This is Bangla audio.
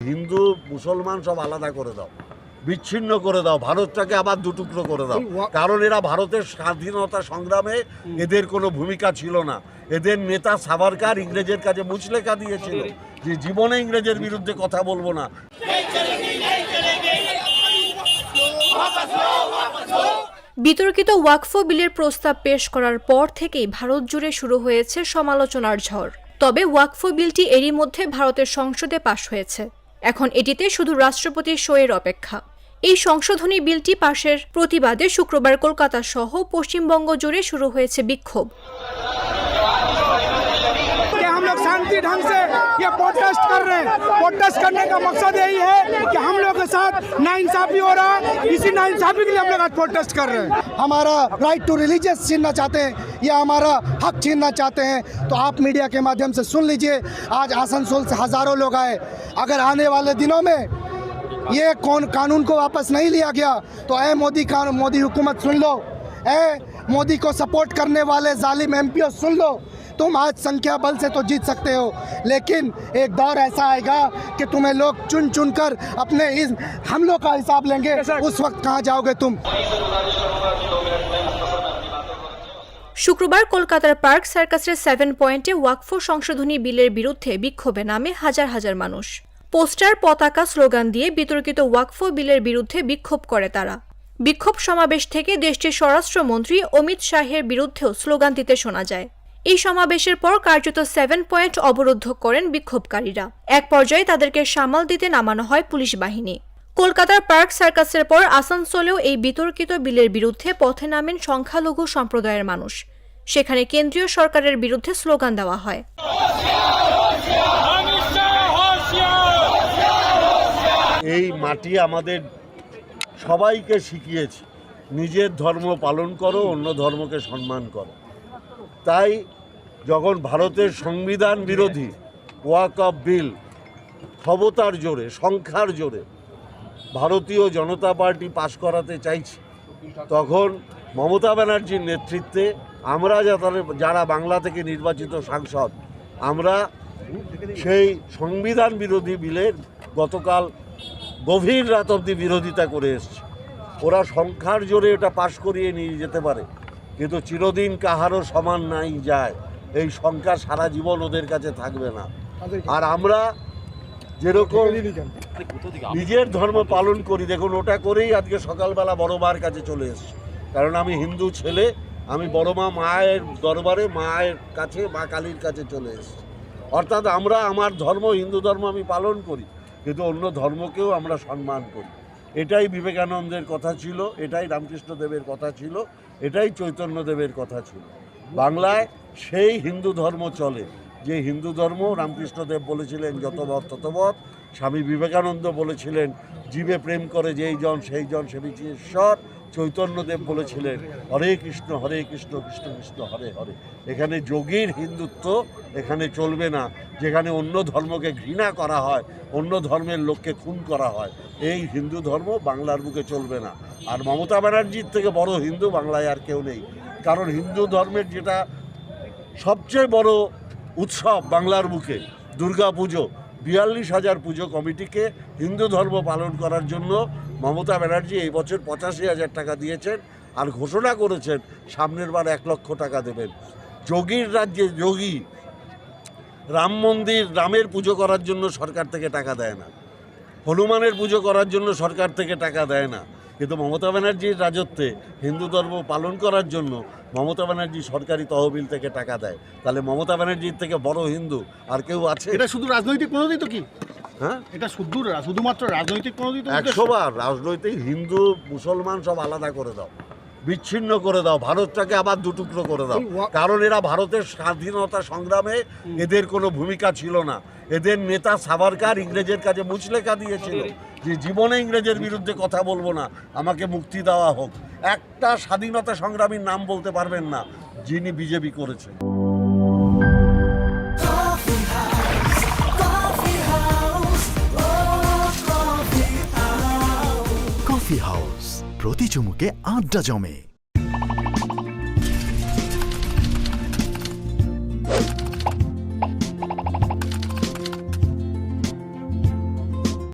হিন্দু মুসলমান সব আলাদা করে দাও, বিচ্ছিন্ন করে দাও, ভারতটাকে আবার দুটুকরো করে দাও। কারণ এরা ভারতের স্বাধীনতা সংগ্রামে এদের কোনো ভূমিকা ছিল না। এদের নেতা সাভারকার ইংরেজের কাছে মুচলেখা দিয়েছিল যে জীবনে ইংরেজের বিরুদ্ধে কথা বলবো না। বিতর্কিত ওয়াকফ বিলের প্রস্তাব পেশ করার পর থেকেই ভারত জুড়ে শুরু হয়েছে সমালোচনার ঝড়। তবে ওয়াকফ বিলটি এরই মধ্যে ভারতের সংসদে পাশ হয়েছে। এখন এটিতে শুধু রাষ্ট্রপতির সইয়ের অপেক্ষা। এই সংশোধনী বিলটি পাশের প্রতিবাদে শুক্রবার কলকাতা সহ পশ্চিমবঙ্গ জুড়ে শুরু হয়েছে বিক্ষোভ। हम लोग शांति ढंग से ये प्रोटेस्ट कर रहे हैं। प्रोटेस्ट करने का मकसद यही है कि हम लोग के साथ नाइंसाफी हो रहा है, इसी नाइंसाफी के लिए हम लोग आज प्रोटेस्ट कर रहे हैं। हमारा राइट टू रिलीजियस छीनना चाहते हैं या हमारा हक छीनना चाहते हैं, तो आप मीडिया के माध्यम से सुन लीजिए। आज आसनसोल से हज़ारों लोग आए। अगर आने वाले दिनों में ये कानून को वापस नहीं लिया गया तो मोदी हुकूमत सुन लो, मोदी को सपोर्ट करने वाले जालिम एमपीओ सुन लो। तुम आज संख्या बल से तो जीत सकते हो, लेकिन एक दौर ऐसा आएगा कि तुम्हें लोग चुन चुन कर अपने इस हमलों का हिसाब लेंगे। उस वक्त कहाँ जाओगे तुम? শুক্রবার কলকাতার পার্ক সার্কাসের 7 পয়েন্টে ওয়াকফ সংশোধনী বিলের বিরুদ্ধে বিক্ষোভে নামে হাজার হাজার মানুষ। পোস্টার, পতাকা, স্লোগান দিয়ে বিতর্কিত ওয়াকফ বিলের বিরুদ্ধে বিক্ষোভ করে তারা। বিক্ষোভ সমাবেশ থেকে দেশটির স্বরাষ্ট্রমন্ত্রী অমিত শাহের বিরুদ্ধেও স্লোগান দিতে শোনা যায়। এই সমাবেশের পর কার্যত 7 পয়েন্ট অবরুদ্ধ করেন বিক্ষোভকারীরা। এক পর্যায়ে তাদেরকে সামাল দিতে নামানো হয় পুলিশ বাহিনী। কলকাতার পার্ক সার্কাসের পর আসানসোলেও এই বিতর্কিত বিলের বিরুদ্ধে পথে নামেন সংখ্যালঘু সম্প্রদায়ের মানুষ। সেখানে কেন্দ্রীয় সরকারের বিরুদ্ধে স্লোগান দেওয়া হয়। এই মাটি আমাদের সবাইকে শিখিয়েছে নিজের ধর্ম পালন করো, অন্য ধর্মকে সম্মান করো। তাই যখন ভারতের সংবিধান বিরোধী ওয়াকফ বিল ক্ষমতার জোরে, সংখ্যার জোরে ভারতীয় জনতা পার্টি পাশ করাতে চাইছে, তখন মমতা ব্যানার্জির নেতৃত্বে আমরা যারা বাংলা থেকে নির্বাচিত সাংসদ, আমরা সেই সংবিধান বিরোধী বিলের গতকাল গভীর রাত অবধি বিরোধিতা করে এসছে। ওরা সংখ্যার জোরে এটা পাশ করিয়ে নিয়ে যেতে পারে, কিন্তু চিরদিন কাহারও সমান নাই যায়। এই সংখ্যা সারা জীবন ওদের কাছে থাকবে না। আর আমরা যেরকম নিজের ধর্ম পালন করি, দেখুন ওটা করেই আজকে সকালবেলা বড় মার কাছে চলে এসেছি। কারণ আমি হিন্দু ছেলে, আমি বড় মায়ের দরবারে, মায়ের কাছে, মা কালীর কাছে চলে এসেছি। অর্থাৎ আমরা আমার ধর্ম, হিন্দু ধর্ম আমি পালন করি, কিন্তু অন্য ধর্মকেও আমরা সম্মান করি। এটাই বিবেকানন্দের কথা ছিল, এটাই রামকৃষ্ণদেবের কথা ছিল, এটাই চৈতন্যদেবের কথা ছিল। বাংলায় সেই হিন্দু ধর্ম চলে যে হিন্দু ধর্ম রামকৃষ্ণদেব বলেছিলেন যতবৎ ততবৎ, স্বামী বিবেকানন্দ বলেছিলেন জীবে প্রেম করে যেই জন সেই জন সেবিছে ঈশ্বর, চৈতন্যদেব বলেছিলেন হরে কৃষ্ণ কৃষ্ণ কৃষ্ণ হরে হরে। এখানে যোগীর হিন্দুত্ব এখানে চলবে না, যেখানে অন্য ধর্মকে ঘৃণা করা হয়, অন্য ধর্মের লোককে খুন করা হয়। এই হিন্দু ধর্ম বাংলার বুকে চলবে না। আর মমতা ব্যানার্জির থেকে বড় হিন্দু বাংলায় আর কেউ নেই। কারণ হিন্দু ধর্মের যেটা সবচেয়ে বড় উৎসব বাংলার বুকে, দুর্গা পুজো, 42,000 পুজো কমিটিকে হিন্দু ধর্ম পালন করার জন্য মমতা ব্যানার্জি এই বছর 85,000 টাকা দিয়েছেন, আর ঘোষণা করেছেন সামনের বার 1 লক্ষ টাকা দেবেন। যোগীর রাজ্যে যোগী রাম মন্দির, রামের পুজো করার জন্য সরকার থেকে টাকা দেয় না, হনুমানের পুজো করার জন্য সরকার থেকে টাকা দেয় না, কিন্তু মমতা ব্যানার্জির রাজত্বে হিন্দু ধর্ম পালন করার জন্য মমতা ব্যানার্জি সরকারি তহবিল থেকে টাকা দেয়। তাহলে মমতা ব্যানার্জির থেকে বড় হিন্দু আর কেউ আছে? এটা শুধু রাজনৈতিক প্রণোদিত কি? হ্যাঁ, এটা শুধুমাত্র রাজনৈতিক প্রণোদিত? 100 বার রাজনৈতিক, হিন্দু মুসলমান সব আলাদা করে দাও, বিচ্ছিন্ন করে দাও, ভারতটাকে আবার দুটুকরো করে দাও। কারণ এরা ভারতের স্বাধীনতা সংগ্রামে এদের কোনো ভূমিকা ছিল না। এদের নেতা সাভারকার ইংরেজের কাছে মুচলেখা দিয়েছিল যে জীবনে ইংরেজের বিরুদ্ধে কথা বলবো না, আমাকে মুক্তি দেওয়া হোক। একটা স্বাধীনতা সংগ্রামীর নাম বলতে পারবেন না যিনি বিজেপি করেছেন। কফি হাউস, প্রতি চুমুকে আড্ডা জমে।